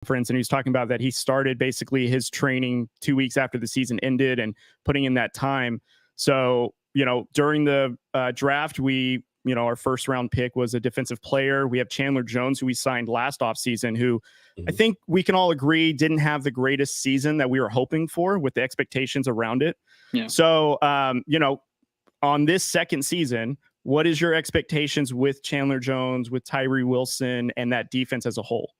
conference, and he was talking about that he started basically his training 2 weeks after the season ended and putting in that time. So, during the draft, our first round pick was a defensive player. We have Chandler Jones, who we signed last offseason, who I think we can all agree didn't have the greatest season that we were hoping for with the expectations around it. Yeah. So, on this second season, what is your expectations with Chandler Jones, with Tyree Wilson, and that defense as a whole?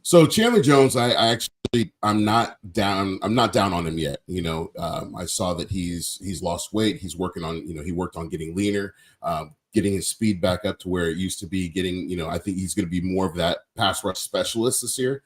So Chandler Jones, I'm not down on him yet. I saw that he's lost weight. He's working on, he worked on getting leaner, getting his speed back up to where it used to be. I think he's going to be more of that pass rush specialist this year,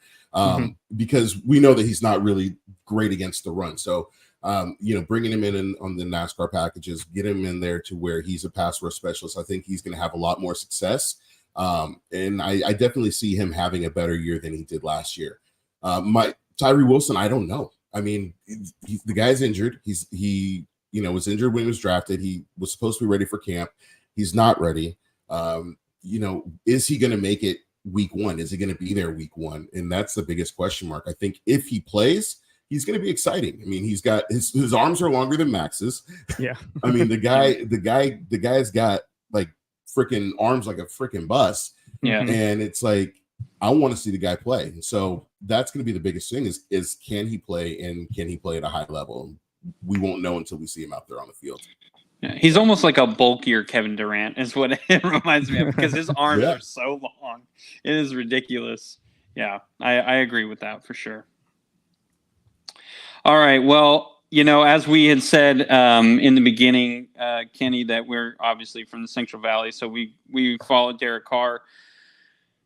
because we know that he's not really great against the run. So, bringing him in on the NASCAR packages, get him in there to where he's a pass rush specialist. I think he's going to have a lot more success. And I definitely see him having a better year than he did last year. Tyree Wilson, I don't know. I mean, the guy's injured. He was injured when he was drafted. He was supposed to be ready for camp. He's not ready. Is he going to make it week one? Is he going to be there week one? And that's the biggest question mark. I think if he plays, he's going to be exciting. I mean, he's got his arms are longer than Max's. Yeah. I mean, the guy's got like freaking arms like a freaking bus. Yeah. And it's like, I want to see the guy play. And so that's going to be the biggest thing is can he play, and can he play at a high level? We won't know until we see him out there on the field. Yeah, he's almost like a bulkier Kevin Durant is what it reminds me of, because his arms are so long. It is ridiculous. Yeah, I agree with that for sure. All right. Well, as we had said in the beginning, Kenny, that we're obviously from the Central Valley, so we followed Derek Carr.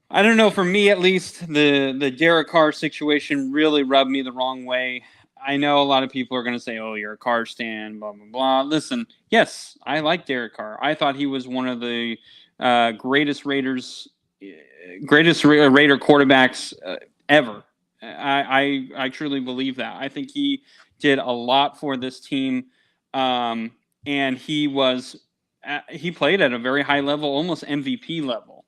I don't know, for me at least, the Derek Carr situation really rubbed me the wrong way. I know a lot of people are going to say, oh, you're a Carr stan, blah, blah, blah. Listen, yes, I like Derek Carr. I thought he was one of the greatest Raider quarterbacks ever. I truly believe that. I think he did a lot for this team, and he played at a very high level, almost MVP level.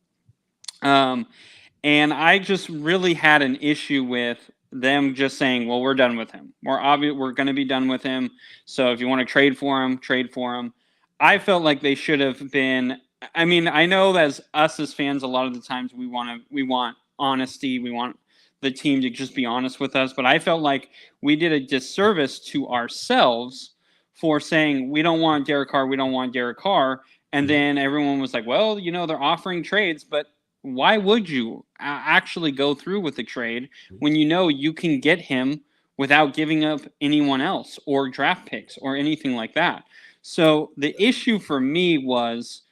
And I just really had an issue with them just saying, well, we're done with him. We're going to be done with him. So if you want to trade for him, trade for him. I felt like they should have been. I mean, I know as fans, a lot of the times we want honesty. We want the team to just be honest with us. But I felt like we did a disservice to ourselves for saying, we don't want Derek Carr. We don't want Derek Carr. And then everyone was like, well, they're offering trades, but why would you actually go through with the trade when you can get him without giving up anyone else or draft picks or anything like that? So the issue for me was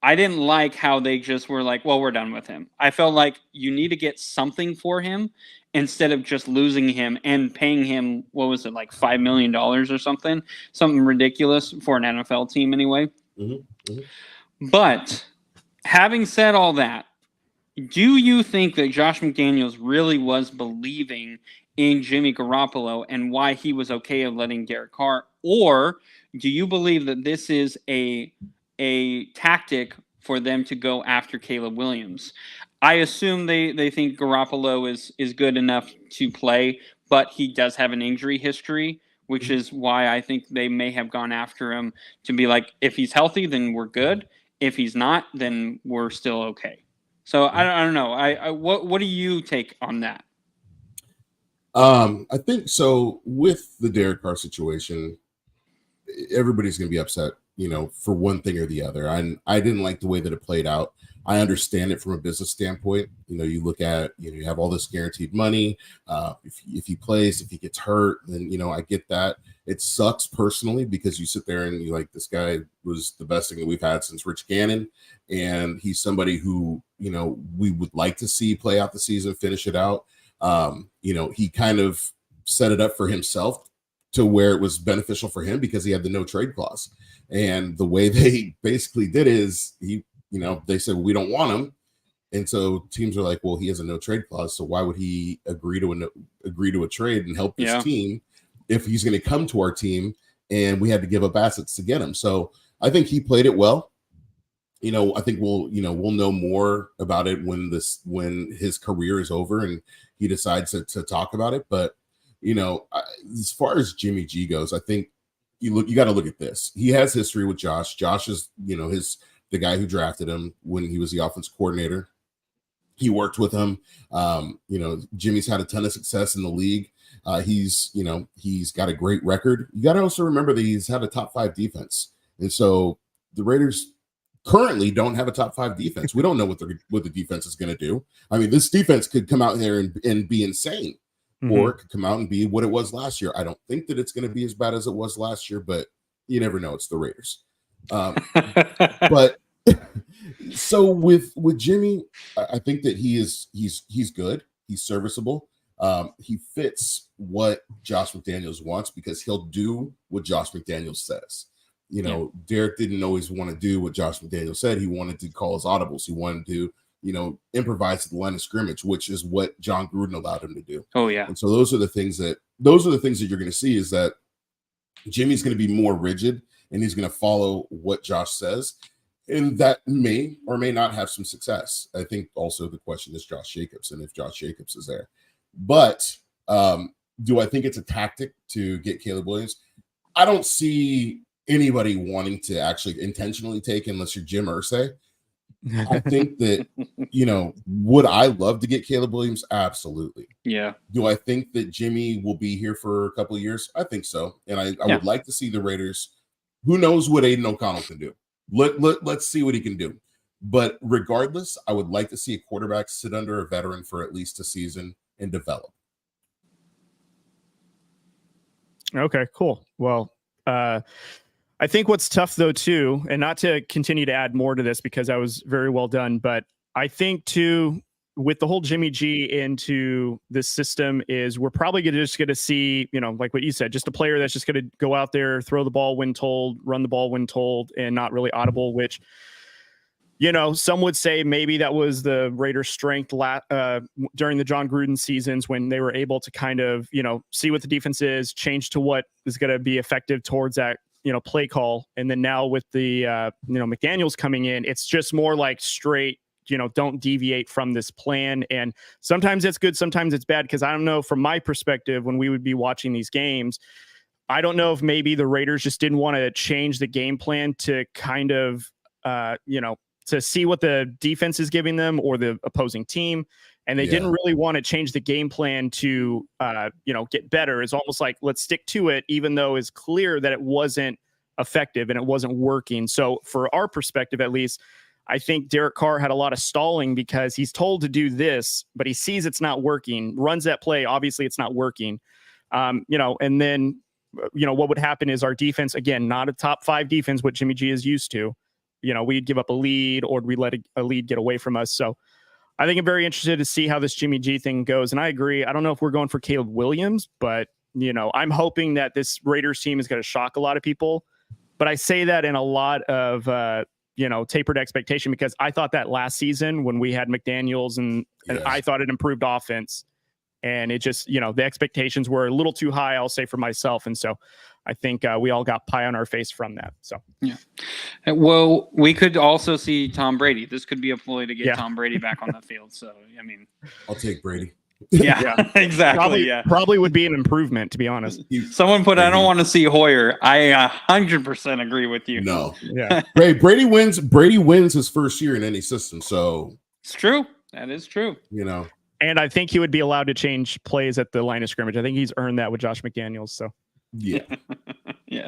I didn't like how they just were like, well, we're done with him. I felt like you need to get something for him instead of just losing him and paying him, what was it, like $5 million or something ridiculous for an NFL team anyway. Mm-hmm. Mm-hmm. But having said all that, do you think that Josh McDaniels really was believing in Jimmy Garoppolo and why he was okay of letting Derek Carr? Or do you believe that this is a tactic for them to go after Caleb Williams? I assume they think Garoppolo is good enough to play, but he does have an injury history, which is why I think they may have gone after him to be like, if he's healthy, then we're good. If he's not, then we're still okay. So I don't know. What do you take on that? I think so with the Derek Carr situation, everybody's going to be upset, for one thing or the other. And I didn't like the way that it played out. I understand it from a business standpoint. You look at, you have all this guaranteed money. If he plays, if he gets hurt, then, I get that. It sucks personally because you sit there and you're like, this guy was the best thing that we've had since Rich Gannon. And he's somebody who, we would like to see play out the season, finish it out. He kind of set it up for himself to where it was beneficial for him because he had the no trade clause. And the way they basically did is they said, well, we don't want him. And so teams are like, well, he has a no trade clause. So why would he agree to a trade and help this team if he's going to come to our team and we had to give up assets to get him? So I think he played it well. I think we'll know more about it when his career is over and he decides to talk about it. But as far as Jimmy G goes, I think you got to look at this. He has history with Josh. Josh is the guy who drafted him when he was the offense coordinator. He worked with him. Jimmy's had a ton of success in the league. He's got a great record. You got to also remember that he's had a top 5 defense, and so the Raiders currently don't have a top 5 defense. We don't know what the defense is going to do. I mean, this defense could come out here and be insane, or it could come out and be what it was last year. I don't think that it's going to be as bad as it was last year, but you never know. It's the Raiders. But so with Jimmy, I think that he's good. He's serviceable. He fits what Josh McDaniels wants because he'll do what Josh McDaniels says. Derek didn't always want to do what Josh McDaniels said. He wanted to call his audibles. He wanted to, improvise at the line of scrimmage, which is what John Gruden allowed him to do. Oh yeah. And so those are the things that you're going to see is that Jimmy's going to be more rigid and he's going to follow what Josh says. And that may or may not have some success. I think also the question is Josh Jacobs and if Josh Jacobs is there. But do I think it's a tactic to get Caleb Williams? I don't see anybody wanting to actually intentionally take unless you're Jim Irsay. I think that, would I love to get Caleb Williams? Absolutely. Yeah. Do I think that Jimmy will be here for a couple of years? I think so. And I would like to see the Raiders. Who knows what Aiden O'Connell can do? Let's see what he can do. But regardless, I would like to see a quarterback sit under a veteran for at least a season and develop. Okay, cool. Well, I think what's tough though too, and not to continue to add more to this because that was very well done, but I think too with the whole Jimmy G into this system is we're probably just going to see, like what you said, just a player that's just going to go out there, throw the ball when told, run the ball when told, and not really audible, which, some would say maybe that was the Raiders' strength during the John Gruden seasons when they were able to kind of, see what the defense is, change to what is going to be effective towards that, play call. And then now with the, McDaniels coming in, it's just more like straight, don't deviate from this plan. And sometimes it's good, sometimes it's bad. Cause I don't know, from my perspective, when we would be watching these games, I don't know if maybe the Raiders just didn't want to change the game plan to kind of, to see what the defense is giving them or the opposing team. And they didn't really want to change the game plan to, get better. It's almost like, let's stick to it, even though it's clear that it wasn't effective and it wasn't working. So for our perspective, at least, I think Derek Carr had a lot of stalling because he's told to do this, but he sees it's not working, runs that play. Obviously it's not working. And then, what would happen is our defense, again, not a top 5 defense, what Jimmy G is used to, we'd give up a lead or we'd let a lead get away from us. So I think I'm very interested to see how this Jimmy G thing goes. And I agree. I don't know if we're going for Caleb Williams, but, I'm hoping that this Raiders team is going to shock a lot of people. But I say that in a lot of, tapered expectation because I thought that last season when we had McDaniels and I thought it improved offense and it just, the expectations were a little too high, I'll say for myself. And so I think we all got pie on our face from that. So, yeah. Well, we could also see Tom Brady. This could be a ploy to get Tom Brady back on the field. So, I mean, I'll take Brady. Yeah, exactly. Probably would be an improvement, to be honest. Someone put, I don't want to see Hoyer. I 100% agree with you. No. Yeah. Brady wins his first year in any system. So it's true. That is true. And I think he would be allowed to change plays at the line of scrimmage. I think he's earned that with Josh McDaniels. So yeah.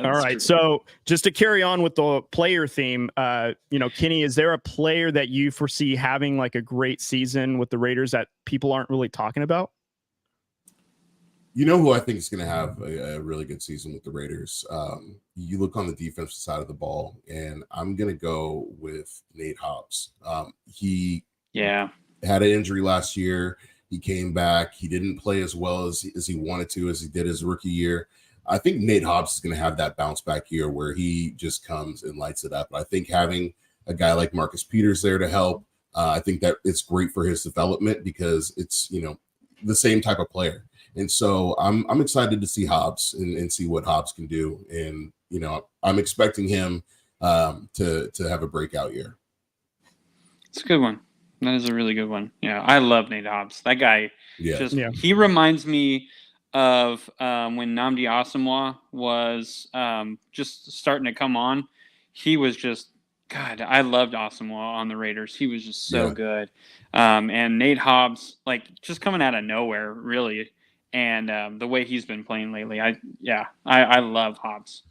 All right. True. So just to carry on with the player theme, Kenny, is there a player that you foresee having like a great season with the Raiders that people aren't really talking about? Who I think is going to have a really good season with the Raiders? You look on the defensive side of the ball, and I'm going to go with Nate Hobbs. He had an injury last year. He came back. He didn't play as well as he wanted to, as he did his rookie year. I think Nate Hobbs is going to have that bounce back year where he just comes and lights it up. I think having a guy like Marcus Peters there to help, I think that it's great for his development because it's, the same type of player. And so I'm excited to see Hobbs and see what Hobbs can do. And, I'm expecting him to have a breakout year. It's a good one. That is a really good one. Yeah, I love Nate Hobbs. That guy, he reminds me of when Nnamdi Asomugha was just starting to come on. He was just, God, I loved Asomugha on the Raiders. He was just so good. And Nate Hobbs, like, just coming out of nowhere, really. And the way he's been playing lately, I love Hobbs.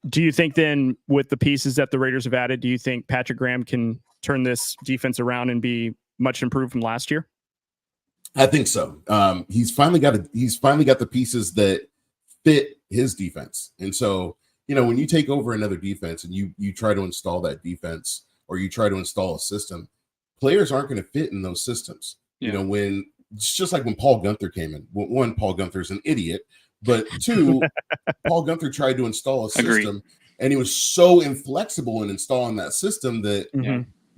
Do you think then, with the pieces that the Raiders have added, do you think Patrick Graham can turn this defense around and be much improved from last year? I think so. He's finally got the pieces that fit his defense. And so, when you take over another defense and you try to install that defense, or you try to install a system, players aren't going to fit in those systems. When it's just like when Paul Gunther came in. One, Paul Gunther's an idiot, but two, Paul Gunther tried to install a system, and he was so inflexible in installing that system that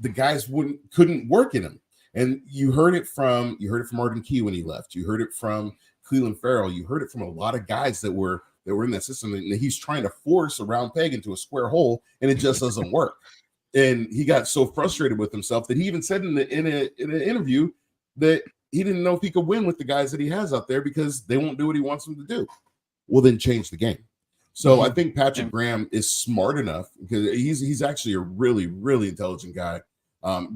the guys couldn't work in him. And you heard it from Arden Key when he left. You heard it from Cleveland Farrell. You heard it from a lot of guys that were in that system. And he's trying to force a round peg into a square hole, and it just doesn't work. And he got so frustrated with himself that he even said in an interview that he didn't know if he could win with the guys that he has out there because they won't do what he wants them to do. Well, then change the game. So I think Patrick Graham is smart enough, because he's actually a really, really intelligent guy.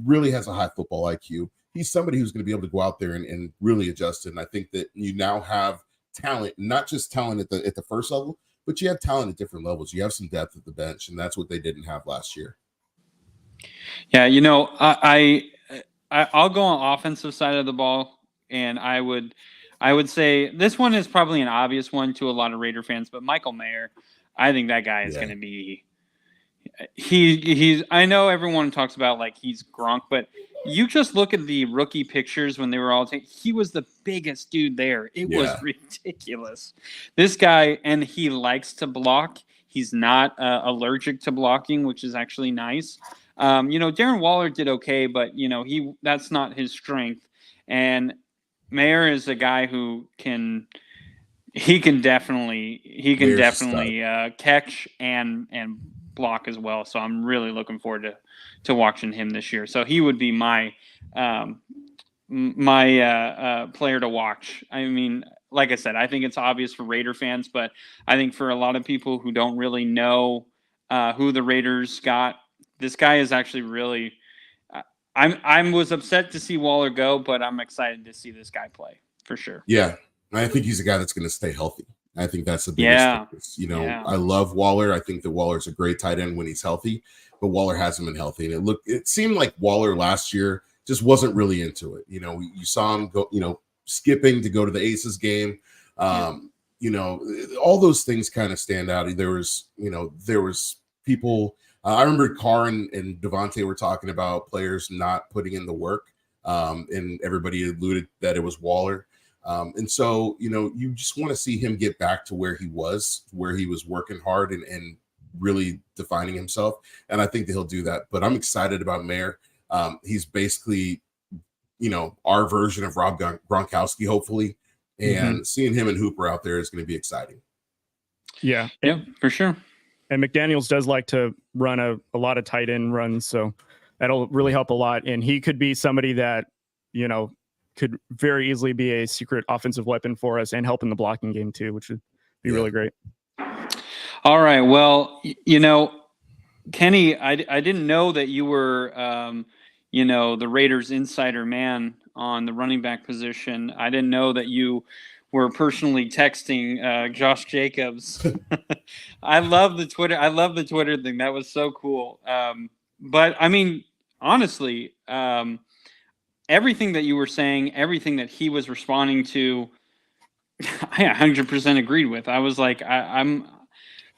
Really has a high football IQ. He's somebody who's going to be able to go out there and really adjust it. And I think that you now have talent, not just talent at the first level, but you have talent at different levels. You have some depth at the bench, and that's what they didn't have last year. Yeah, I'll go on offensive side of the ball, and I would say this one is probably an obvious one to a lot of Raider fans, but Michael Mayer, I think that guy is going to be. He's. I know everyone talks about like he's Gronk, but you just look at the rookie pictures when they were all taken. He was the biggest dude there. It was ridiculous. This guy, and he likes to block. He's not allergic to blocking, which is actually nice. Darren Waller did okay, but that's not his strength. And Mayer is a guy who can definitely catch and block as well. So I'm really looking forward to watching him this year. So he would be my player to watch. I mean, like I said, I think it's obvious for Raider fans, but I think for a lot of people who don't really know who the Raiders got, this guy is actually really. I was upset to see Waller go, but I'm excited to see this guy play for sure. Yeah, I think he's a guy that's going to stay healthy. I think that's the biggest focus. I love Waller. I think that Waller's a great tight end when he's healthy, but Waller hasn't been healthy. And it seemed like Waller last year just wasn't really into it. You saw him go, skipping to go to the Aces game. All those things kind of stand out. There was people. I remember Carr and Devontae were talking about players not putting in the work, and everybody alluded that it was Waller. And so, you just want to see him get back to where he was working hard and really defining himself. And I think that he'll do that. But I'm excited about Mayer. He's basically, our version of Rob Gronkowski, hopefully. And seeing him and Hooper out there is going to be exciting. Yeah. Yeah, for sure. And McDaniels does like to run a lot of tight end runs. So that'll really help a lot. And he could be somebody that, could very easily be a secret offensive weapon for us and help in the blocking game too, which would be really great. All right. Well, Kenny, I didn't know that you were, the Raiders insider man on the running back position. I didn't know that you were personally texting Josh Jacobs. I love the Twitter thing. That was so cool. But I mean, honestly, everything that you were saying, everything that he was responding to, I 100% agreed with. I was like,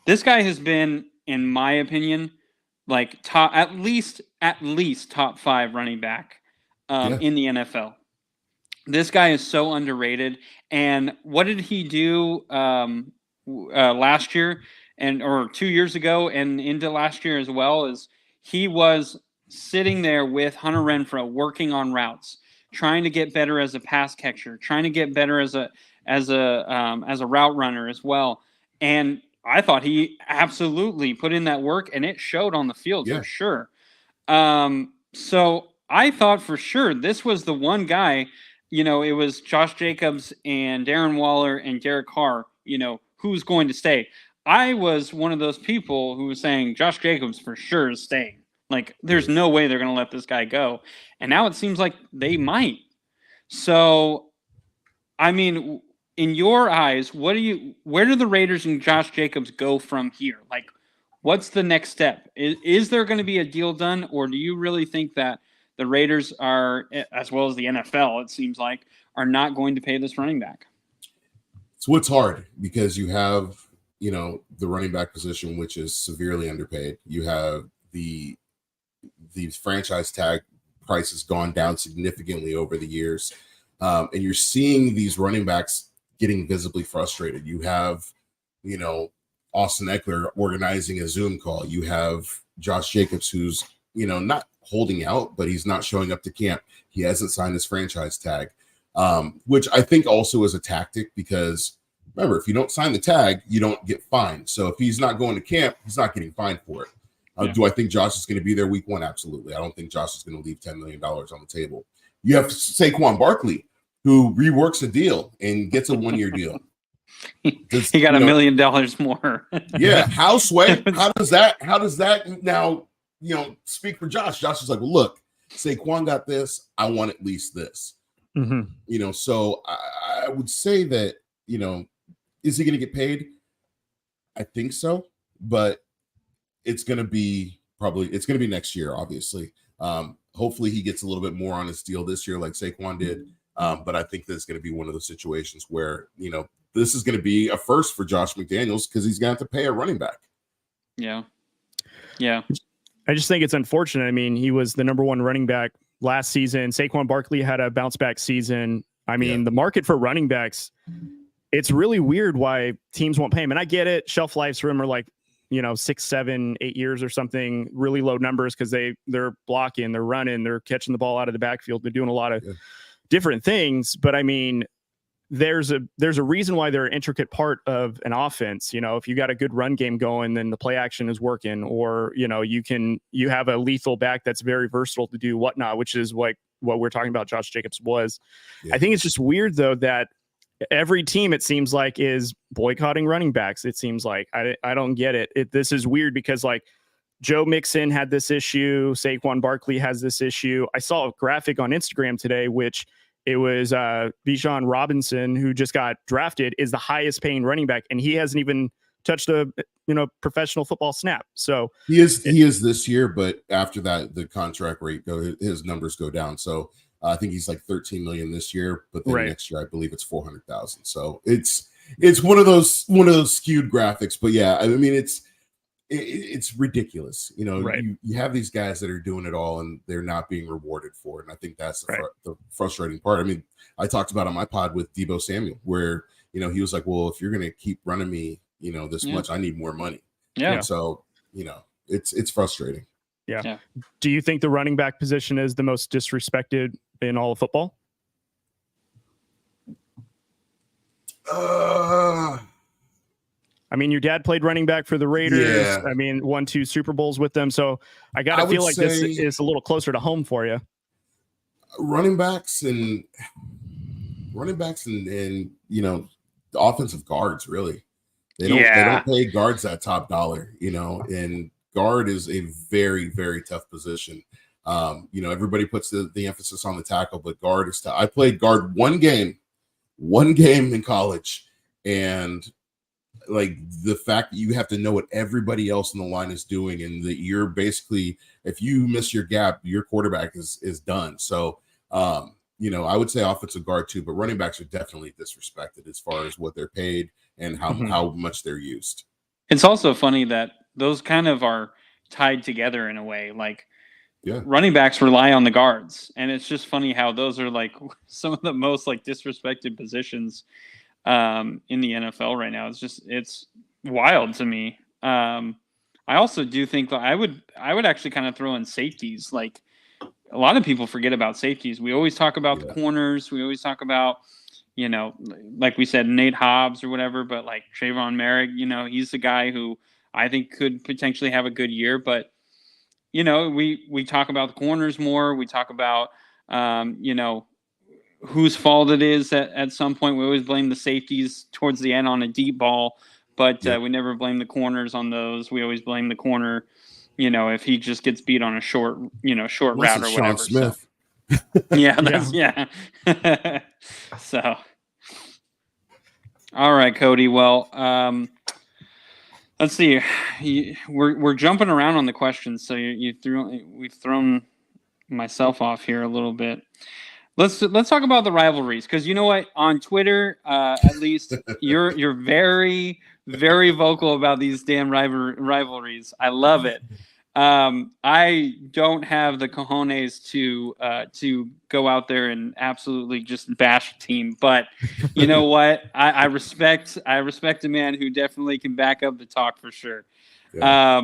this guy has been, in my opinion, like at least top 5 running back in the NFL. This guy is so underrated. And what did he do last year or 2 years ago and into last year as well? Is he was sitting there with Hunter Renfrow working on routes, trying to get better as a pass catcher, trying to get better as a route runner as well. And I thought he absolutely put in that work, and it showed on the field for sure. So I thought for sure this was the one guy, it was Josh Jacobs and Darren Waller and Derek Carr, who's going to stay. I was one of those people who was saying Josh Jacobs for sure is staying. Like, there's no way they're going to let this guy go. And now it seems like they might. So, I mean, in your eyes, where do the Raiders and Josh Jacobs go from here? Like, what's the next step? Is there going to be a deal done, or do you really think that the Raiders are, as well as the NFL, it seems like, are not going to pay this running back? So it's hard because you have, the running back position, which is severely underpaid. You have the franchise tag price has gone down significantly over the years. And you're seeing these running backs getting visibly frustrated. You have, Austin Eckler organizing a Zoom call. You have Josh Jacobs, who's, not holding out, but he's not showing up to camp. He hasn't signed his franchise tag, which I think also is a tactic because, remember, if you don't sign the tag, you don't get fined. So if he's not going to camp, he's not getting fined for it. Do I think Josh is going to be there week one? Absolutely. I don't think Josh is going to leave $10 million on the table. You have Saquon Barkley, who reworks a deal and gets a 1-year deal. He got $1 million more. Yeah. How does that now, speak for Josh? Josh is like, well, look, Saquon got this. I want at least this. Mm-hmm. So I would say that, is he going to get paid? I think so, but it's going to be next year, obviously. Hopefully he gets a little bit more on his deal this year like Saquon did. But I think that it's going to be one of those situations where, this is going to be a first for Josh McDaniels because he's going to have to pay a running back. Yeah. Yeah. I just think it's unfortunate. I mean, he was the number one running back last season. Saquon Barkley had a bounce back season. I mean, the market for running backs, it's really weird why teams won't pay him. And I get it. Shelf lives for him are like, 6, 7, 8 years or something, really low numbers because they're blocking, they're running, they're catching the ball out of the backfield. They're doing a lot of different things. But I mean, there's a reason why they're an intricate part of an offense. If you got a good run game going, then the play action is working, or, you have a lethal back that's very versatile to do whatnot, which is like what we're talking about Josh Jacobs was. I think it's just weird though, that every team, it seems like, is boycotting running backs. It seems like I don't get it. This is weird because like Joe Mixon had this issue. Saquon Barkley has this issue. I saw a graphic on Instagram today, which it was Bijan Robinson, who just got drafted, is the highest paying running back, and he hasn't even touched a professional football snap. So he is this year, but after that, the contract rate his numbers go down. So I think he's like 13 million this year, but then next year I believe it's 400,000. So it's one of those skewed graphics. But yeah, I mean it's ridiculous. You have these guys that are doing it all and they're not being rewarded for it. And I think that's the frustrating part. I mean, I talked about on my pod with Deebo Samuel where, he was like, well, if you're going to keep running me, this much, I need more money. Yeah. And so, it's frustrating. Yeah. Do you think the running back position is the most disrespected in all of football? I mean, your dad played running back for the Raiders. Yeah. I mean, won 2 Super Bowls with them. So I got to feel like this is a little closer to home for you. Running backs and offensive guards, really. They don't pay guards that top dollar, and guard is a very, very tough position. Everybody puts the emphasis on the tackle, but guard is tough. I played guard one game in college, and like the fact that you have to know what everybody else in the line is doing, and that you're basically, if you miss your gap, your quarterback is done. So, I would say offensive guard too, but running backs are definitely disrespected as far as what they're paid and how much they're used. It's also funny that those kind of are tied together in a way. Like, running backs rely on the guards, and it's just funny how those are like some of the most like disrespected positions in the NFL right now. It's wild to me. I also do think that I would actually kind of throw in safeties. Like, a lot of people forget about safeties. We always talk about the corners. We always talk about, like we said, Nate Hobbs or whatever, but like Trayvon Merrick, he's the guy who I think could potentially have a good year. But, you know, we talk about the corners more. We talk about, you know, whose fault it is at some point. We always blame the safeties towards the end on a deep ball, but we never blame the corners on those. We always blame the corner, you know, if he just gets beat on a short route or whatever. Smith. So, yeah. So, all right, Cody. Well, let's see. We're jumping around on the questions, so we've thrown myself off here a little bit. Let's talk about the rivalries, because you know what, on Twitter, at least you're very, very vocal about these damn rivalries. I love it. I don't have the cojones to go out there and absolutely just bash a team, but you know what, I respect a man who definitely can back up the talk for sure. Yeah.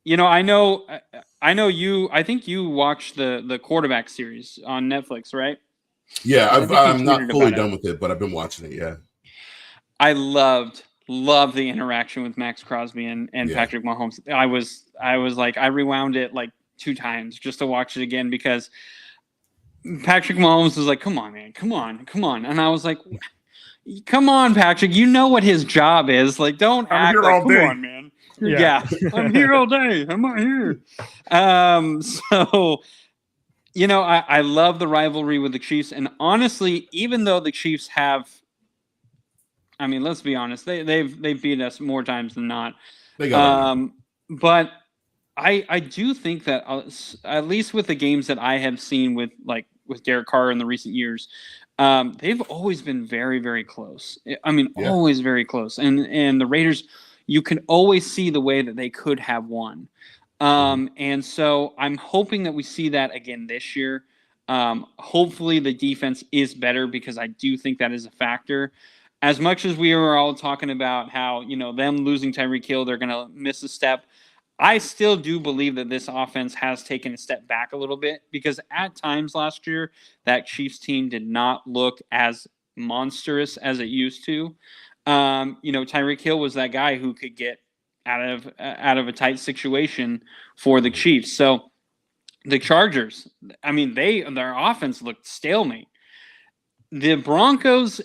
You know, I know you. I think you watched the quarterback series on Netflix, right? Yeah, I'm not fully done with it, but I've been watching it. Yeah, I loved the interaction with Max Crosby and Patrick Mahomes. I was like, I rewound it like 2 times just to watch it again, because Patrick Mahomes was like, "Come on, man, come on," and I was like, "Come on, Patrick, you know what his job is. Like, don't act like, come on, man." Yeah. I'm here all day. I'm not here. So, you know, I love the rivalry with the Chiefs. And honestly, even though the Chiefs have, I mean, let's be honest, they've beat us more times than not. But I do think that at least with the games that I have seen with Derek Carr in the recent years, they've always been very, very close. I mean, always very close. And the Raiders, you can always see the way that they could have won. And so I'm hoping that we see that again this year. Hopefully the defense is better, because I do think that is a factor. As much as we were all talking about how, you know, them losing Tyree Hill, they're going to miss a step, I still do believe that this offense has taken a step back a little bit, because at times last year, that Chiefs team did not look as monstrous as it used to. You know, Tyreek Hill was that guy who could get out of a tight situation for the Chiefs. So the Chargers, I mean, their offense looked stalemate. The Broncos,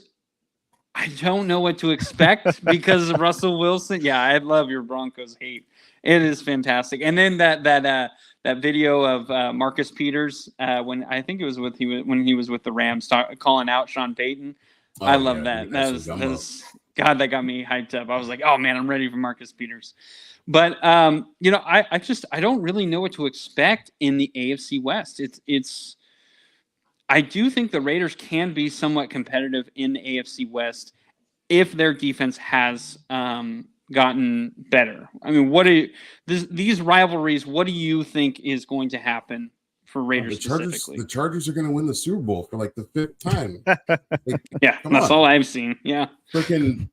I don't know what to expect because of Russell Wilson. Yeah, I love your Broncos hate. It is fantastic. And then that video of Marcus Peters when I think it was when he was with the Rams calling out Sean Payton. I love that. That was God, that got me hyped up. I was like, oh man, I'm ready for Marcus Peters. But you know, I don't really know what to expect in the AFC West. It's I do think the Raiders can be somewhat competitive in the AFC West if their defense has gotten better. I mean, these rivalries, what do you think is going to happen for Raiders specifically? The Chargers are going to win the Super Bowl for like the 5th time. Yeah, that's all I've seen. Yeah. Freaking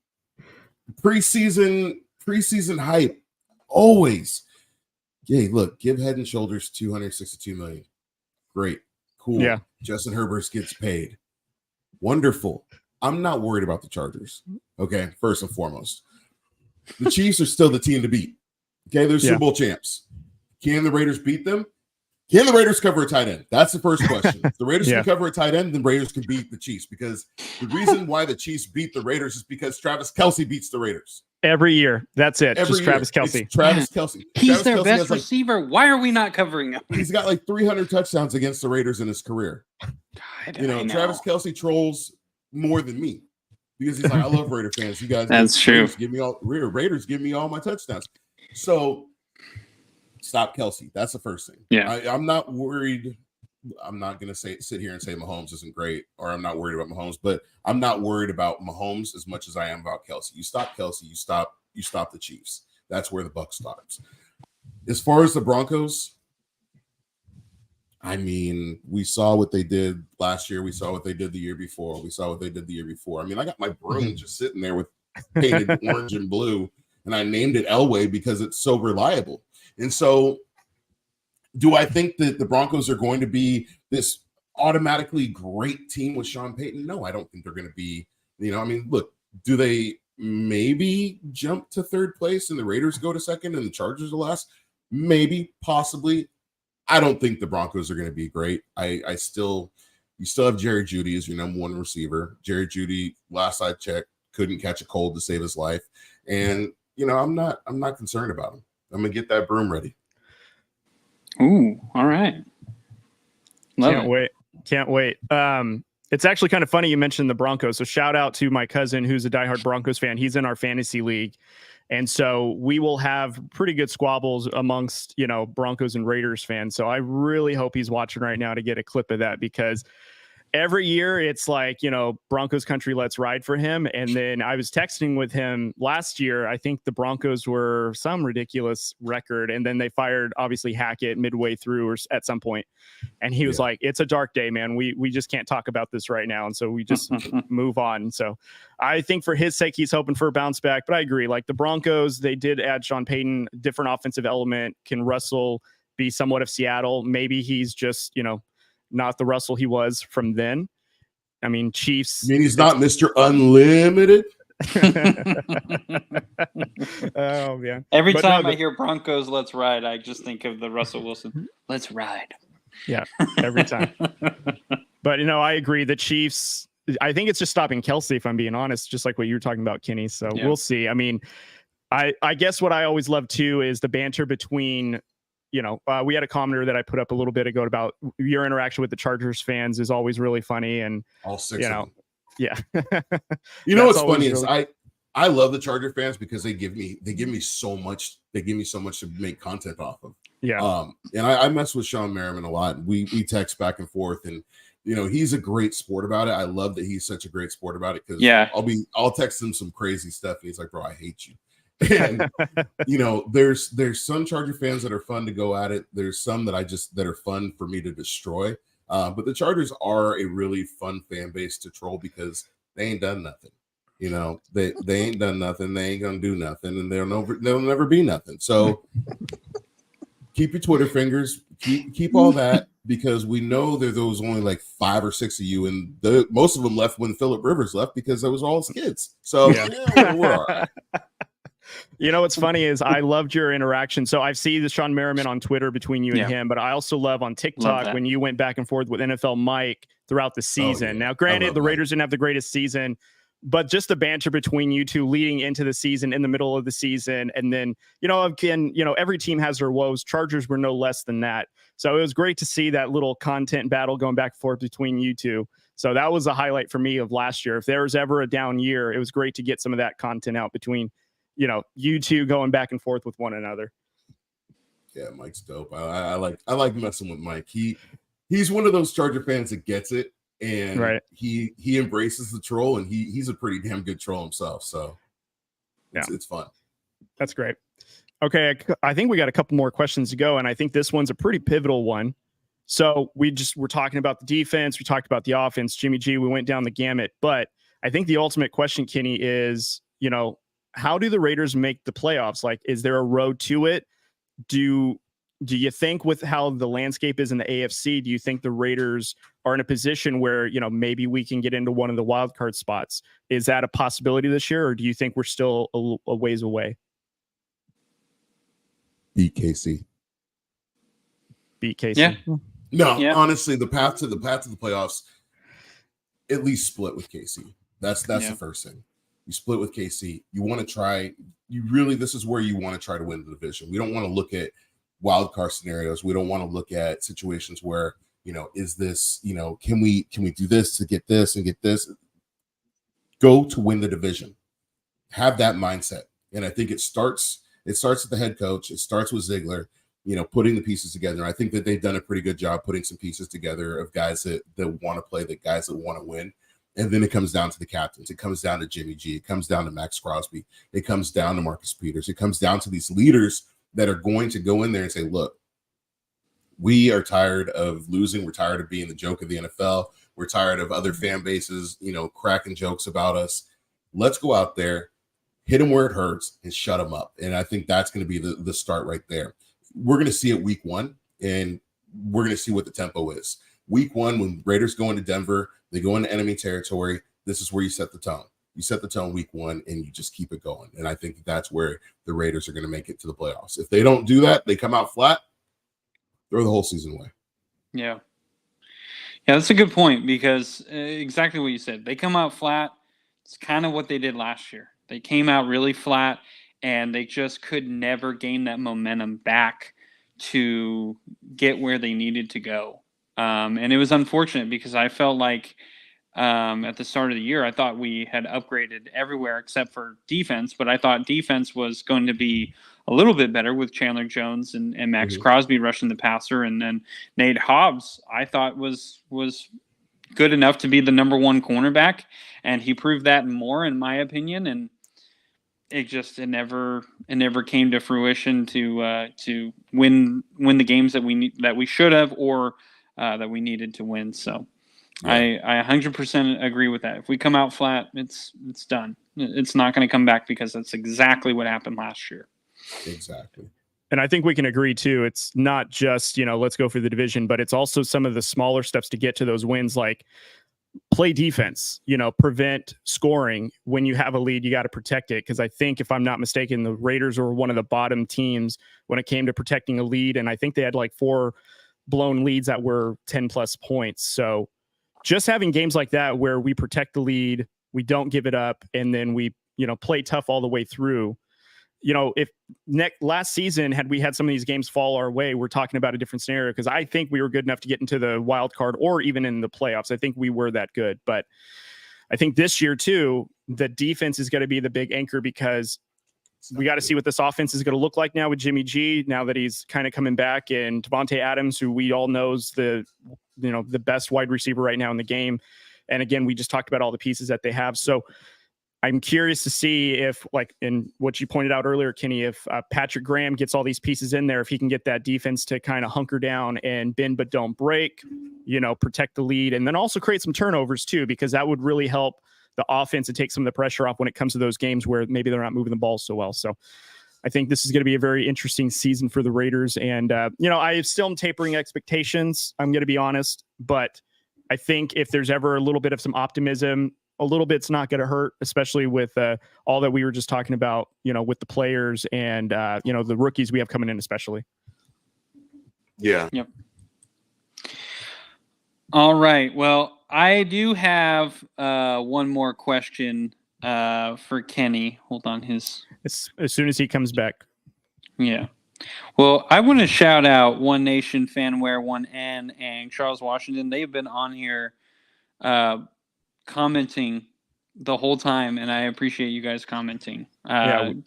preseason hype. Always. Yay, look, give Head and Shoulders $262 million. Great. Cool. Yeah. Justin Herbert gets paid. Wonderful. I'm not worried about the Chargers. Okay, first and foremost. The Chiefs are still the team to beat. Okay, they're Super Bowl champs. Can the Raiders beat them? Can the Raiders cover a tight end? That's the first question. If the Raiders can cover a tight end, then Raiders can beat the Chiefs, because the reason why the Chiefs beat the Raiders is because Travis Kelce beats the Raiders. Every year. That's it. Just Travis Kelce. Travis Kelce. He's their best receiver. Why are we not covering him? He's got like 300 touchdowns against the Raiders in his career. God, you know, Travis Kelce trolls more than me, because he's like, I love Raider fans. You guys, that's true. Raiders give me all my touchdowns. So stop Kelce. That's the first thing. Yeah, I'm not worried. I'm not going to sit here and say Mahomes isn't great, or I'm not worried about Mahomes, but I'm not worried about Mahomes as much as I am about Kelce. You stop Kelce, you stop the Chiefs. That's where the buck stops. As far as the Broncos, I mean, we saw what they did last year. We saw what they did the year before. We saw what they did the year before. I mean, I got my broom just sitting there with painted orange and blue, and I named it Elway because it's so reliable. And so, do I think that the Broncos are going to be this automatically great team with Sean Payton? No, I don't think they're going to be. You know, I mean, look, do they maybe jump to 3rd place and the Raiders go to 2nd and the Chargers are last? maybe, possibly. I don't think the Broncos are going to be great. You still have Jerry Jeudy as your number one receiver. Jerry Jeudy, last I checked, couldn't catch a cold to save his life. And, I'm not concerned about him. I'm going to get that broom ready. Ooh, all right. Can't wait. It's actually kind of funny you mentioned the Broncos. So shout out to my cousin who's a diehard Broncos fan. He's in our fantasy league. And so we will have pretty good squabbles amongst, Broncos and Raiders fans. So I really hope he's watching right now to get a clip of that, because every year it's like, Broncos country, let's ride for him. And then I was texting with him last year. I think the Broncos were some ridiculous record. And then they fired, obviously, Hackett midway through or at some point. And he was like, it's a dark day, man. We just can't talk about this right now. And so we just move on. So I think for his sake, he's hoping for a bounce back. But I agree. Like the Broncos, they did add Sean Payton, different offensive element. Can Russell be somewhat of Seattle? Maybe he's just, not the Russell he was from then. I mean, Chiefs. You mean he's not Mr. Unlimited? Oh, man. Every time I hear Broncos, let's ride, I just think of the Russell Wilson. Let's ride. Yeah, every time. But, I agree. The Chiefs, I think it's just stopping Kelsey, if I'm being honest, just like what you were talking about, Kenny. So we'll see. I mean, I guess what I always love, too, is the banter between we had a commenter that I put up a little bit ago about your interaction with the Chargers fans is always really funny. And all six of them. Yeah. What's funny is I love the Charger fans because they give me so much. They give me so much to make content off of. Yeah. And I mess with Sean Merriman a lot. We text back and forth, and he's a great sport about it. I love that he's such a great sport about it, because I'll text him some crazy stuff and he's like, bro, I hate you. And there's some Charger fans that are fun to go at it. There's some that are fun for me to destroy. But the Chargers are a really fun fan base to troll because they ain't done nothing. They ain't done nothing. They ain't gonna do nothing, and they'll never be nothing. So keep your Twitter fingers, keep all that, because we know there was only like 5 or 6 of you, and most of them left when Phillip Rivers left because that was all his kids. So we're all right. What's funny is I loved your interaction. So I see the Sean Merriman on Twitter between you and him, but I also love on TikTok when you went back and forth with NFL Mike throughout the season. Oh, yeah. Now, granted, the Raiders didn't have the greatest season, but just the banter between you two leading into the season, in the middle of the season. And then, again, every team has their woes. Chargers were no less than that. So it was great to see that little content battle going back and forth between you two. So that was a highlight for me of last year. If there was ever a down year, it was great to get some of that content out between you two going back and forth with one another. Yeah, Mike's dope. I like messing with Mike. He's one of those Charger fans that gets it, and he embraces the troll, and he's a pretty damn good troll himself. So it's fun. That's great. Okay, I think we got a couple more questions to go, and I think this one's a pretty pivotal one. So we're talking about the defense, we talked about the offense, Jimmy G, we went down the gamut, but I think the ultimate question, Kenny, is how do the Raiders make the playoffs? Like, is there a road to it? Do you think, with how the landscape is in the AFC, do you think the Raiders are in a position where, maybe we can get into one of the wild card spots? Is that a possibility this year, or do you think we're still a ways away? Beat KC. Yeah. No, honestly, the path to the playoffs, at least split with KC. That's the first thing. You split with KC. You want to try. This is where you want to try to win the division. We don't want to look at wild card scenarios. We don't want to look at situations where, is this, can we do this to get this and get this? Go to win the division. Have that mindset. And I think it starts with the head coach. It starts with Ziegler, putting the pieces together. And I think that they've done a pretty good job putting some pieces together of guys that want to play, the guys that want to win. And then it comes down to the captains. It comes down to Jimmy G. It comes down to Max Crosby. It comes down to Marcus Peters. It comes down to these leaders that are going to go in there and say, look, we are tired of losing. We're tired of being the joke of the NFL. We're tired of other fan bases, cracking jokes about us. Let's go out there, hit them where it hurts, and shut them up. And I think that's going to be the start right there. We're going to see it week 1, and we're going to see what the tempo is. Week 1, when Raiders go into Denver, they go into enemy territory. This is where you set the tone. You set the tone week 1 and you just keep it going. And I think that's where the Raiders are going to make it to the playoffs. If they don't do that, they come out flat, throw the whole season away. Yeah. Yeah, that's a good point because exactly what you said. They come out flat. It's kind of what they did last year. They came out really flat and they just could never gain that momentum back to get where they needed to go. And it was unfortunate because I felt like at the start of the year, I thought we had upgraded everywhere except for defense, but I thought defense was going to be a little bit better with Chandler Jones and Max Crosby rushing the passer. And then Nate Hobbs, I thought was good enough to be the number 1 cornerback. And he proved that more, in my opinion. And it never came to fruition to win the games that we should have, or that we needed to win. So yeah. I 100% agree with that. If we come out flat, it's done. It's not going to come back because that's exactly what happened last year. Exactly. And I think we can agree too. It's not just, let's go for the division, but it's also some of the smaller steps to get to those wins, like play defense, prevent scoring. When you have a lead, you got to protect it. Because I think, if I'm not mistaken, the Raiders were one of the bottom teams when it came to protecting a lead. And I think they had like 4 blown leads that were 10 plus points. So just having games like that where we protect the lead, we don't give it up, and then we, play tough all the way through. If last season, had we had some of these games fall our way, we're talking about a different scenario, because I think we were good enough to get into the wild card or even in the playoffs. I think we were that good. But I think this year too, the defense is going to be the big anchor, because we got to see what this offense is going to look like now with Jimmy G, now that he's kind of coming back, and Devontae Adams, who we all know is the best wide receiver right now in the game. And again, we just talked about all the pieces that they have. So I'm curious to see if, like in what you pointed out earlier, Kenny, if Patrick Graham gets all these pieces in there, if he can get that defense to kind of hunker down and bend but don't break, protect the lead, and then also create some turnovers too, because that would really help the offense and take some of the pressure off when it comes to those games where maybe they're not moving the ball so well. So I think this is going to be a very interesting season for the Raiders. And, I still am tapering expectations. I'm going to be honest, but I think if there's ever a little bit of some optimism, a little bit's not going to hurt, especially with all that we were just talking about, with the players and, the rookies we have coming in, especially. Yeah. Yep. All right. Well, I do have one more question for Kenny. Hold on. As soon as he comes back. Yeah. Well, I want to shout out One Nation, Fanware, 1N, and Charles Washington. They've been on here commenting the whole time, and I appreciate you guys commenting.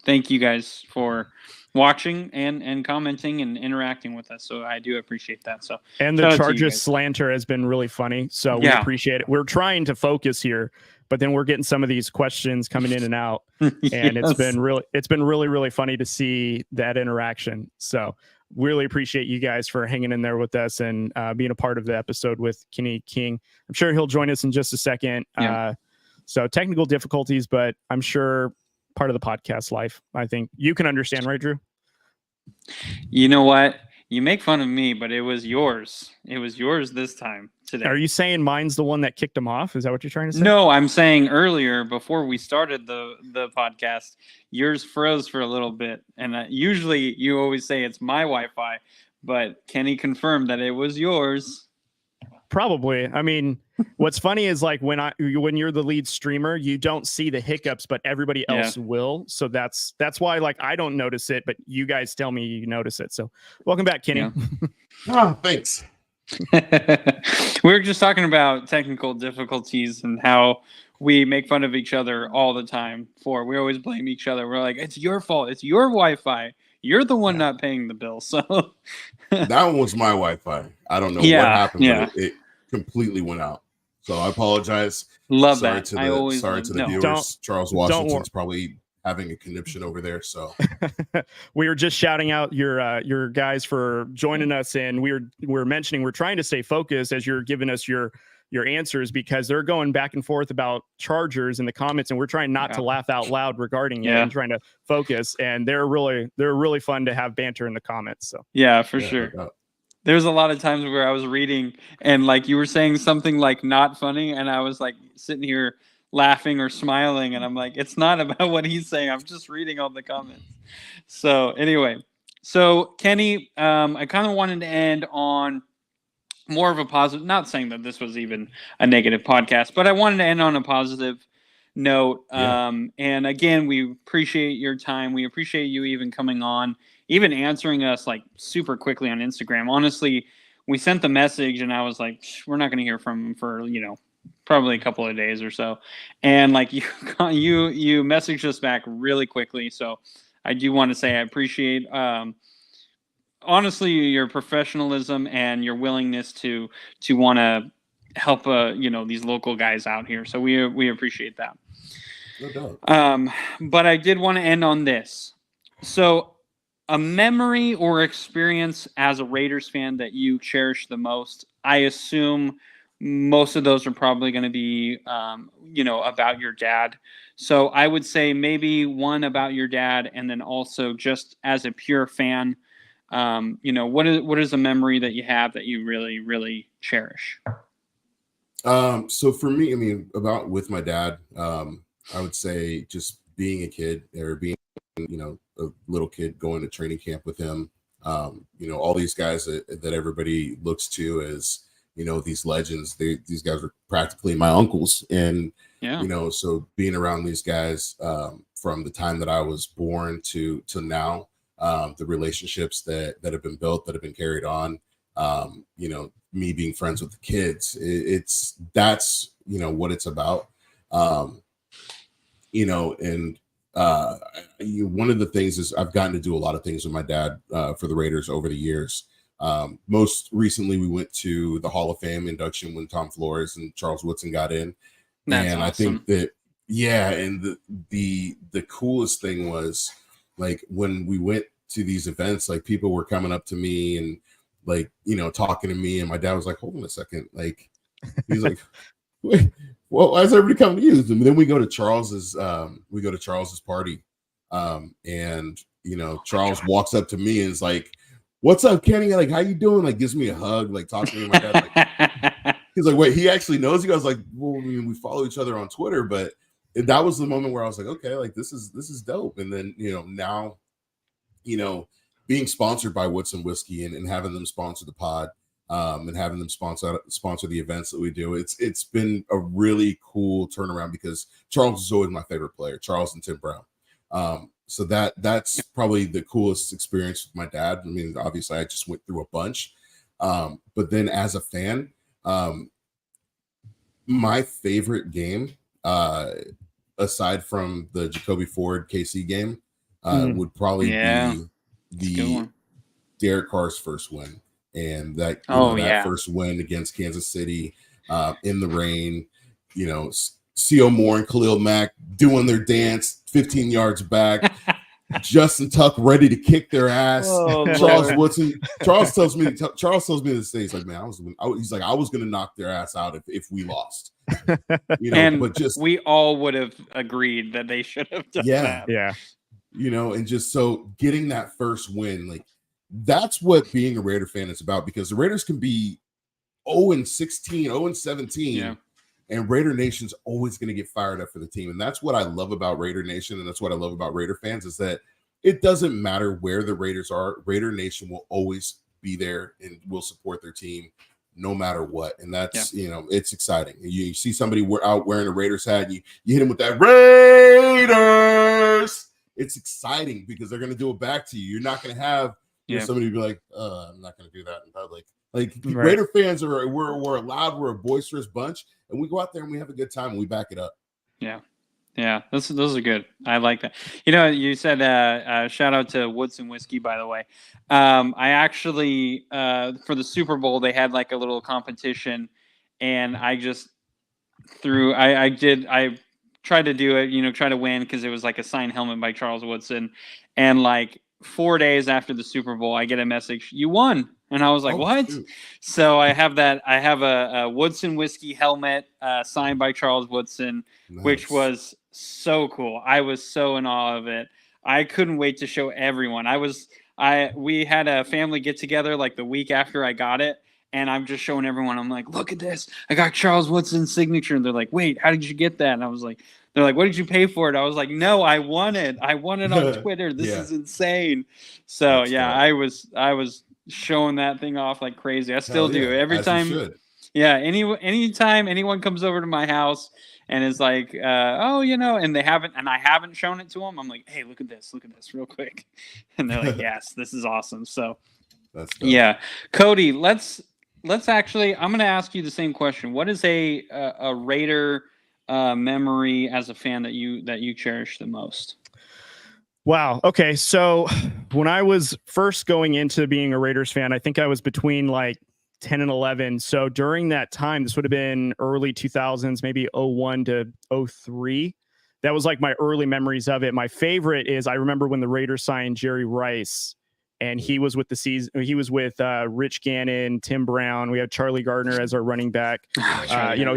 Thank you guys for watching and commenting and interacting with us. So I do appreciate that. So, and the Chargers slanter has been really funny. So we appreciate it. We're trying to focus here, but then we're getting some of these questions coming in and out, and it's been really, really funny to see that interaction. So really appreciate you guys for hanging in there with us and being a part of the episode with Kenny King. I'm sure he'll join us in just a second. Yeah. So technical difficulties, but I'm sure part of the podcast life. I think you can understand, right, Drew? You know what? You make fun of me, but it was yours. It was yours this time today. Are you saying mine's the one that kicked him off? Is that what you're trying to say? No, I'm saying earlier, before we started the podcast, yours froze for a little bit. And usually you always say it's my Wi-Fi, but Kenny confirmed that it was yours. Probably. I mean, what's funny is like when you're the lead streamer, you don't see the hiccups, but everybody else will. So that's why, like, I don't notice it, but you guys tell me you notice it. So welcome back, Kenny. Yeah. Thanks. We were just talking about technical difficulties and how we make fun of each other all the time. We always blame each other. We're like, it's your fault. It's your Wi-Fi. You're the one not paying the bill. So that one was my Wi-Fi. I don't know what happened, but it completely went out. So I apologize. Love sorry that. Sorry to the viewers. Charles Washington's probably having a conniption over there. So we were just shouting out your guys for joining us, and we're mentioning we're trying to stay focused as you're giving us your answers, because they're going back and forth about Chargers in the comments, and we're trying not to laugh out loud regarding it and trying to focus. And they're really fun to have banter in the comments. So for sure. There's a lot of times where I was reading and like you were saying something like not funny, and I was like sitting here laughing or smiling, and I'm like, it's not about what he's saying. I'm just reading all the comments. So anyway, so Kenny, I kind of wanted to end on more of a positive, not saying that this was even a negative podcast, but I wanted to end on a positive note. Yeah. And again, we appreciate your time. We appreciate you even coming on, even answering us like super quickly on Instagram. Honestly, we sent the message and I was like, we're not going to hear from him for, probably a couple of days or so. And like you messaged us back really quickly. So I do want to say I appreciate, honestly, your professionalism and your willingness to want to help these local guys out here. So we appreciate that. No doubt. But I did want to end on this. So a memory or experience as a Raiders fan that you cherish the most. I assume most of those are probably going to be about your dad. So I would say maybe one about your dad, and then also just as a pure fan, what is a memory that you have that you really, really cherish? So for me, I mean, with my dad, I would say just being a kid or being, a little kid going to training camp with him. All these guys that everybody looks to as, these legends, these guys were practically my uncles. And, so being around these guys from the time that I was born to now, the relationships that have been built, that have been carried on, me being friends with the kids, that's what it's about. One of the things is I've gotten to do a lot of things with my dad for the Raiders over the years. Most recently, we went to the Hall of Fame induction when Tom Flores and Charles Woodson got in. That's and awesome. I think that, and the coolest thing was like when we went to these events, like people were coming up to me and like, talking to me, and my dad was like, hold on a second. Like, he's like, wait, well, why is everybody coming to you? And then we go to Charles's party. And Charles walks up to me and is like, what's up, Kenny? Like, how you doing? Like, gives me a hug, like talking to me. My dad, like, he's like, wait, he actually knows you? I was like, well, I mean, we follow each other on Twitter, but that was the moment where I was like, okay, like this is dope. And then, now, being sponsored by Woodson Whiskey and having them sponsor the pod, and having them sponsor the events that we do, it's been a really cool turnaround because Charles is always my favorite player, Charles and Tim Brown. So that's probably the coolest experience with my dad. I mean, obviously I just went through a bunch, but then as a fan, my favorite game, aside from the Jacoby Ford KC game, would probably be the Derek Carr's first win. And that, first win against Kansas City, in the rain, C.O. Moore and Khalil Mack doing their dance 15 yards back, Justin Tuck ready to kick their ass. Charles Woodson. Charles tells me this day. He's like, man, I was going to knock their ass out if we lost. But just we all would have agreed that they should have done that. Yeah. And just so getting that first win, like that's what being a Raider fan is about, because the Raiders can be 0-16, 0-17. And Raider Nation's always going to get fired up for the team. And that's what I love about Raider Nation. And that's what I love about Raider fans, is that it doesn't matter where the Raiders are. Raider Nation will always be there and will support their team no matter what. And that's, it's exciting. You see somebody out wearing a Raiders hat, you hit him with that Raiders. It's exciting because they're going to do it back to you. You're not going to have somebody be like, I'm not going to do that in public. Like right. Raider fans we're loud, we're a boisterous bunch, and we go out there and we have a good time and we back it up. Yeah, those are good. I like that. You said shout out to Woodson Whiskey, by the way. I actually for the Super Bowl they had like a little competition, and I just I tried to do it, try to win, because it was like a signed helmet by Charles Woodson, and like 4 days after the Super Bowl, I get a message, you won. And I was like, what? Dude. So I have a Woodson Whiskey helmet signed by Charles Woodson, nice. Which was so cool. I was so in awe of it. I couldn't wait to show everyone. We had a family get together like the week after I got it. And I'm just showing everyone. I'm like, look at this. I got Charles Woodson's signature. And they're like, wait, how did you get that? And I was like, they're like, what did you pay for it? I was like, no, I won it. I won it on Twitter. This is insane. So That's yeah, dope. I was showing that thing off like crazy. I still do every as you time. should. Yeah, anytime anyone comes over to my house and is like, oh, and I haven't shown it to them, I'm like, hey, look at this real quick. And they're like, yes, this is awesome. So That's dope. yeah. Cody, let's actually, I'm going to ask you the same question. What is a Raider memory as a fan that you cherish the most? Wow. Okay. So when I was first going into being a Raiders fan, I think I was between like 10 and 11. So during that time, this would have been early 2000s, maybe 01 to 03. That was like my early memories of it. My favorite is I remember when the Raiders signed Jerry Rice, and he was with Rich Gannon, Tim Brown. We had Charlie Gardner as our running back.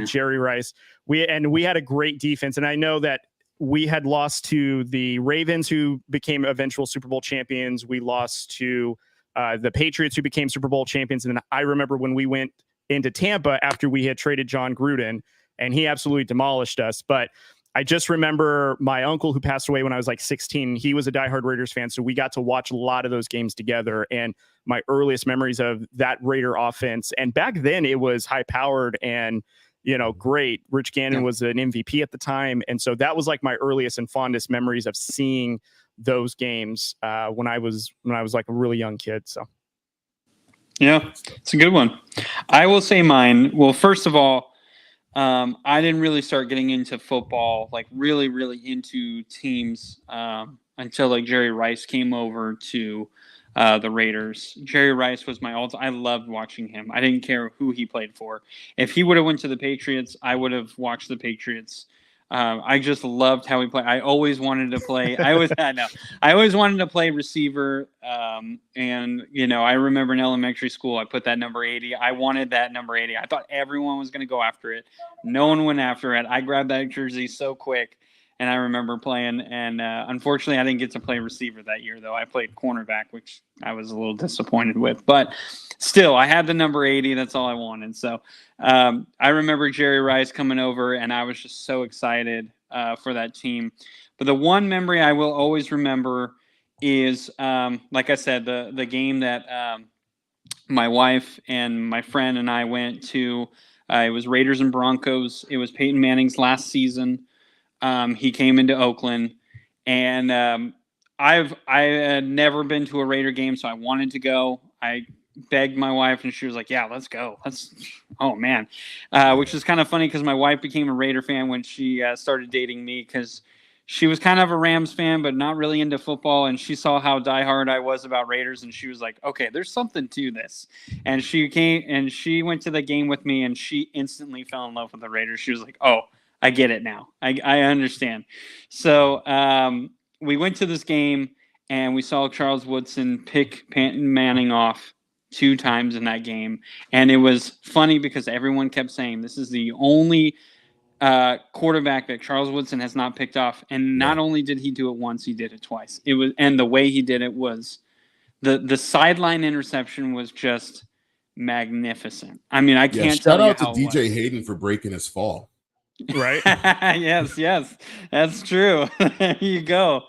Jerry Rice. We had a great defense, and I know that we had lost to the Ravens, who became eventual Super Bowl champions. We lost to the Patriots, who became Super Bowl champions. And then I remember when we went into Tampa after we had traded John Gruden, and he absolutely demolished us. But I just remember my uncle, who passed away when I was like 16. He was a diehard Raiders fan, so we got to watch a lot of those games together. And my earliest memories of that Raider offense, and back then it was high powered and great. Rich Gannon was an MVP at the time. And so that was like my earliest and fondest memories of seeing those games when I was like a really young kid. So yeah, it's a good one. I will say mine. Well, first of all, I didn't really start getting into football, like really, really into teams until like Jerry Rice came over to the Raiders. Jerry Rice was I loved watching him. I didn't care who he played for. If he would have went to the Patriots, I would have watched the Patriots. I just loved how he played. I always wanted to play. I always wanted to play receiver. And I remember in elementary school, I put that number 80. I wanted that number 80. I thought everyone was going to go after it. No one went after it. I grabbed that jersey so quick. And I remember playing, and unfortunately, I didn't get to play receiver that year, though. I played cornerback, which I was a little disappointed with. But still, I had the number 80. That's all I wanted. So I remember Jerry Rice coming over, and I was just so excited for that team. But the one memory I will always remember is, like I said, the game that my wife and my friend and I went to. It was Raiders and Broncos. It was Peyton Manning's last season. He came into Oakland, and I had never been to a Raider game, so I wanted to go. I begged my wife, and she was like, "Yeah, let's go." Oh man, which is kind of funny because my wife became a Raider fan when she started dating me, because she was kind of a Rams fan, but not really into football, and she saw how diehard I was about Raiders, and she was like, "Okay, there's something to this." And she came and she went to the game with me, and she instantly fell in love with the Raiders. She was like, "Oh, I get it now. I understand." So we went to this game, and we saw Charles Woodson pick Peyton Manning off 2 times in that game. And it was funny because everyone kept saying this is the only quarterback that Charles Woodson has not picked off. And not only did he do it once, he did it twice. And the way he did it was the sideline interception was just magnificent. I mean, I can't shout tell you out to how DJ Hayden for breaking his fall. Right. yes, that's true. There you go.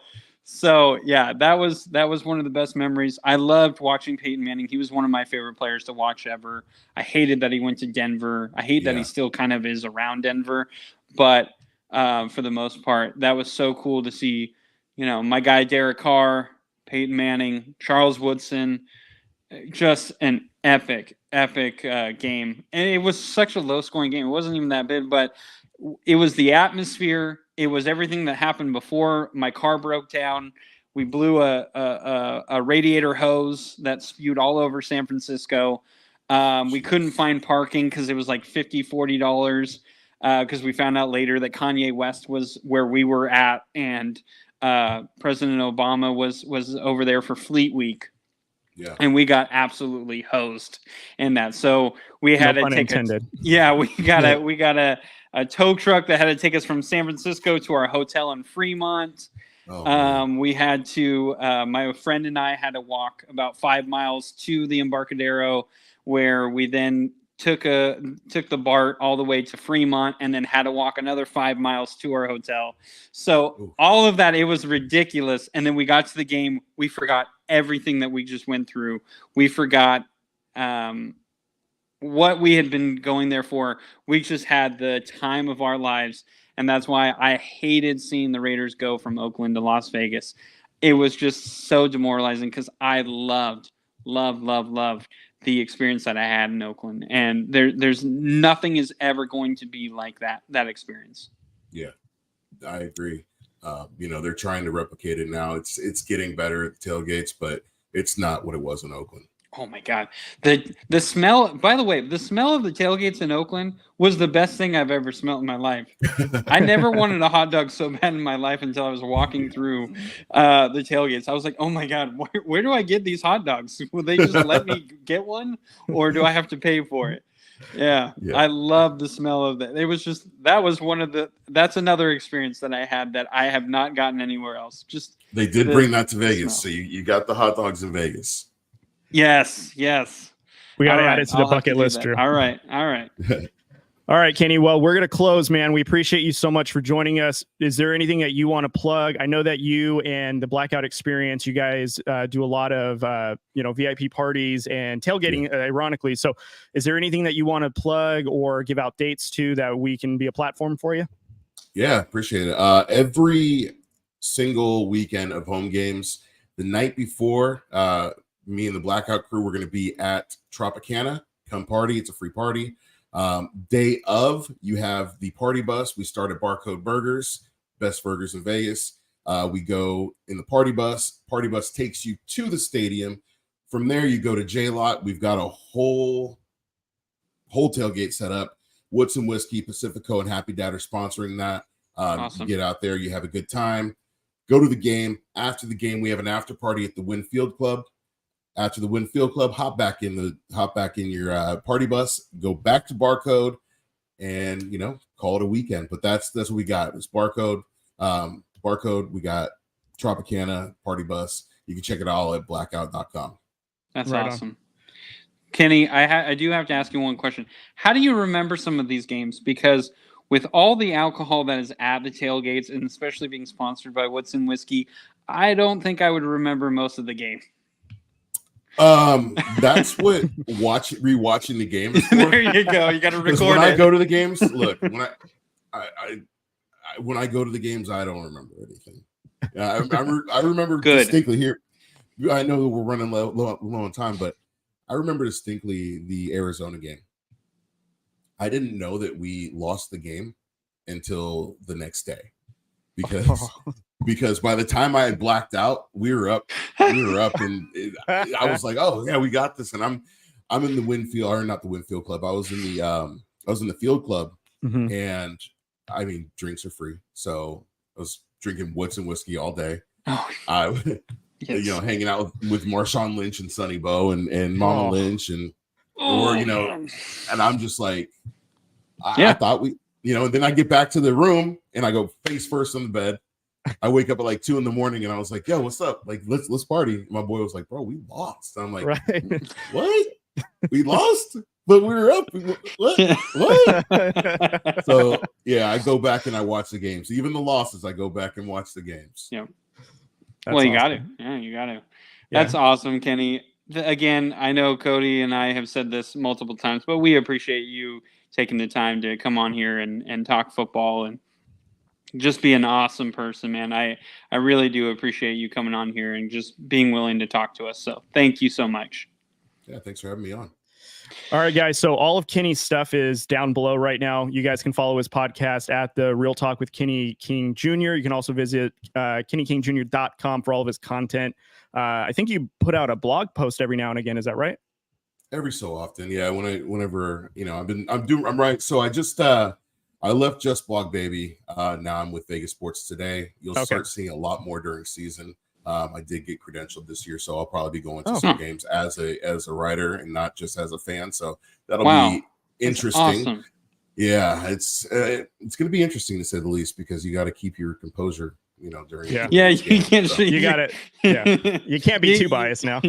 So yeah, that was one of the best memories. I loved watching Peyton Manning. He was one of my favorite players to watch ever. I hated that he went to Denver. I hate that he still kind of is around Denver, but for the most part, that was so cool to see. My guy Derek Carr, Peyton Manning, Charles Woodson, just an epic game. And it was such a low-scoring game. It wasn't even that big, but it was the atmosphere. It was everything that happened before my car broke down. We blew a radiator hose that spewed all over San Francisco. We couldn't find parking because it was like $50-$40 because we found out later that Kanye West was where we were at, and President Obama was over there for Fleet Week. Yeah. And we got absolutely hosed in that. So we had to take we got a tow truck that had to take us from San Francisco to our hotel in Fremont. We had to my friend and I had to walk about 5 miles to the Embarcadero, where we then took the BART all the way to Fremont and then had to walk another 5 miles to our hotel. So all of that, it was ridiculous. And then we got to the game. We forgot everything that we just went through. We forgot what we had been going there for. We just had the time of our lives. And that's why I hated seeing the Raiders go from Oakland to Las Vegas. It was just so demoralizing because I loved the experience that I had in Oakland. And there's nothing is ever going to be like that experience. Yeah, I agree. They're trying to replicate it now. It's getting better at the tailgates, but it's not what it was in Oakland. Oh my God. The smell, by the way, the smell of the tailgates in Oakland was the best thing I've ever smelled in my life. I never wanted a hot dog so bad in my life until I was walking through the tailgates. I was like, oh my God, where do I get these hot dogs? Will they just let me get one, or do I have to pay for it? Yeah. I love the smell of that. It was just, that's another experience that I had that I have not gotten anywhere else. Just they did bring that to Vegas. So you got the hot dogs in Vegas. Yes. We got to add it to the bucket list, Drew. All right. All right, Kenny. Well, we're going to close, man. We appreciate you so much for joining us. Is there anything that you want to plug? I know that you and the Blackout Experience, you guys do a lot of, VIP parties and tailgating, ironically. So is there anything that you want to plug or give out dates to that we can be a platform for you? Yeah, appreciate it. Every single weekend of home games, the night before, me and the Blackout crew, we're going to be at Tropicana. Come party. It's a free party. Day of, you have the party bus. We start at Barcode Burgers, best burgers in Vegas. We go in the party bus. Party bus takes you to the stadium. From there, you go to J-Lot. We've got a whole tailgate set up. Woods and Whiskey, Pacifico, and Happy Dad are sponsoring that. Awesome. You get out there. You have a good time. Go to the game. After the game, we have an after party at the Winfield Club. After the Winfield Club, hop back in your party bus, go back to Barcode, and call it a weekend. But that's what we got. It's Barcode. We got Tropicana party bus. You can check it all at blackout.com. That's right, awesome. Kenny, I do have to ask you one question. How do you remember some of these games? Because with all the alcohol that is at the tailgates, and especially being sponsored by Woods and Whiskey, I don't think I would remember most of the game. That's what rewatching the game is for. There you go. You got to record when it. I go to the games, look, when I go to the games, I don't remember anything. I remember distinctly here. I know that we're running low on time, but I remember distinctly the Arizona game. I didn't know that we lost the game until the next day because by the time I had blacked out, we were up, and I was like, "Oh yeah, we got this." And I'm in the Winfield, or not the Winfield Club. I was in the Field Club, and I mean, drinks are free, so I was drinking Woods and Whiskey all day. Hanging out with Marshawn Lynch and Sonny Bow and Mama Lynch and I'm just like, I thought we, and then I get back to the room and I go face first on the bed. I wake up at like 2 a.m. and I was like, yo, what's up? Like, let's party. My boy was like, bro, we lost. I'm like, what? We lost? But we were up. What? So yeah, I go back and I watch the games. Even the losses, I go back and watch the games. Yeah. Well, you got to. Yeah, you got to. That's awesome, Kenny. Again, I know Cody and I have said this multiple times, but we appreciate you taking the time to come on here and talk football and just be an awesome person, man. I really do appreciate you coming on here and just being willing to talk to us. So thank you so much. Yeah, thanks for having me on. All right, guys. So all of Kenny's stuff is down below right now. You guys can follow his podcast at the Real Talk with Kenny King Jr. You can also visit KennyKingJr.com for all of his content. I think you put out a blog post every now and again. Is that right? Every so often, yeah. Whenever I'm right. So I just I left Just Blog Baby. Now I'm with Vegas Sports Today. You'll start seeing a lot more during season. I did get credentialed this year, so I'll probably be going to some games as a writer and not just as a fan. So that'll be interesting. Awesome. Yeah, it's going to be interesting to say the least because you got to keep your composure during. Yeah. Yeah, this game. you can't. So, You got it. Yeah. You can't be too biased now.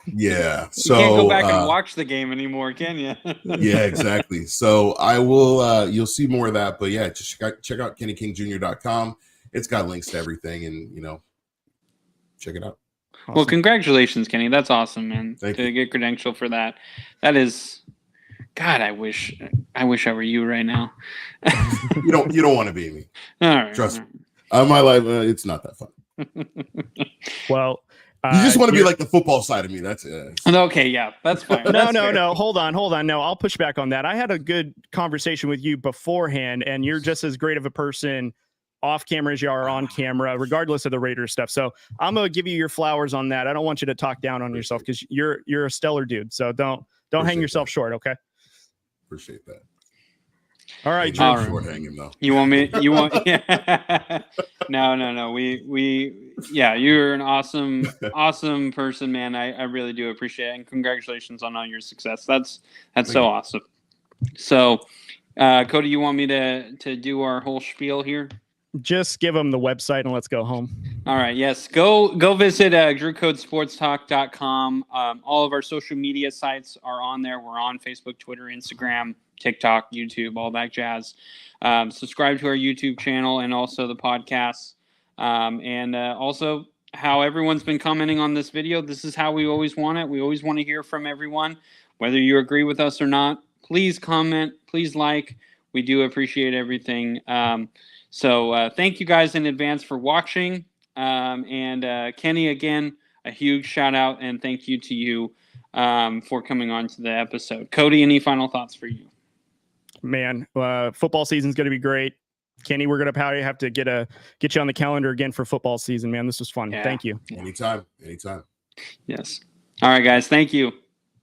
yeah. You So can't go back and watch the game anymore, can you? yeah, exactly. So I will. You'll see more of that, but yeah, just check out KennyKingJr.com. It's got links to everything, and check it out. Awesome. Well, congratulations, Kenny. That's awesome, man. Thank to you. get credential for that. That is, God, I wish I were you right now. You don't want to be me. All right. Trust me. My life, it's not that fun. Well, You just want to be like the football side of me. That's it. Okay, yeah, that's fine. No, That's no, fair. no. Hold on. No, I'll push back on that. I had a good conversation with you beforehand, and you're just as great of a person off camera as you are on camera, regardless of the Raiders stuff. So I'm gonna give you your flowers on that. I don't want you to talk down on yourself because you're a stellar dude. So don't hang yourself short. Okay. Appreciate that. All right, Drew. All right. Short hanging though. You want me? You want? Yeah. No. Yeah, you're an awesome person, man. I really do appreciate it, and congratulations on all your success. That's so awesome. So, Cody, you want me to do our whole spiel here? Just give them the website and let's go home. All right. Yes. Go visit drewcodesportstalk.com. All of our social media sites are on there. We're on Facebook, Twitter, Instagram, TikTok, YouTube, all that jazz. Subscribe to our YouTube channel and also the podcast. And also how everyone's been commenting on this video. This is how we always want it. We always want to hear from everyone, whether you agree with us or not. Please comment. Please like. We do appreciate everything. So thank you guys in advance for watching. And Kenny, again, a huge shout out and thank you to you for coming on to the episode. Cody, any final thoughts for you? Man, football season's going to be great. Kenny, we're going to probably have to get you on the calendar again for football season, man. This was fun. Yeah. Thank you. Anytime. Yes. All right, guys. Thank you.